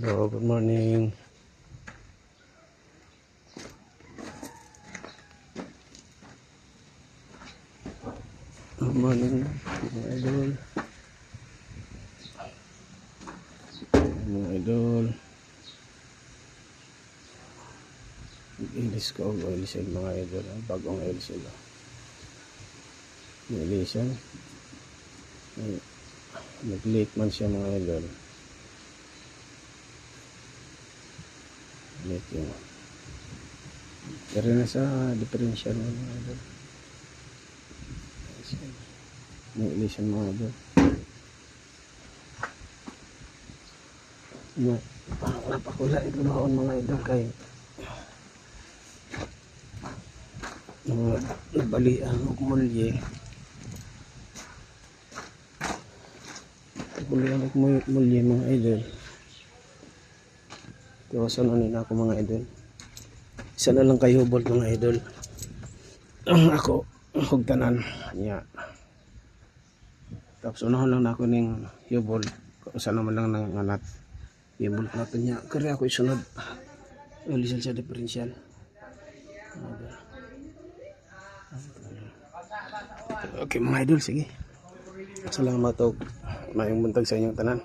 Hello, good morning. Good morning, mga idol. Mga idol. Ilis ko, ilisin mga idol. Bagong ilisin. Ilisin. Nag-late man siya mga idol. Late yun. Pero nasa differential mga idol. May ilisin mga idol. Napakula ito noon mga idol kay nabalian o kumulye. Nabalian o kumulye mga idol. Tiwasan na ako mga idol. Isa na lang kayo bolt mga idol. Ako hugtanan niya. Tapos unahan lang na ako ng hubol. Kung saan naman lang ng alat. Hubol natin niya. Kaya ako isunod. Ulisan sa differential. Okay mga idol, sige. Salamat o mayong buntag sa inyong tanan.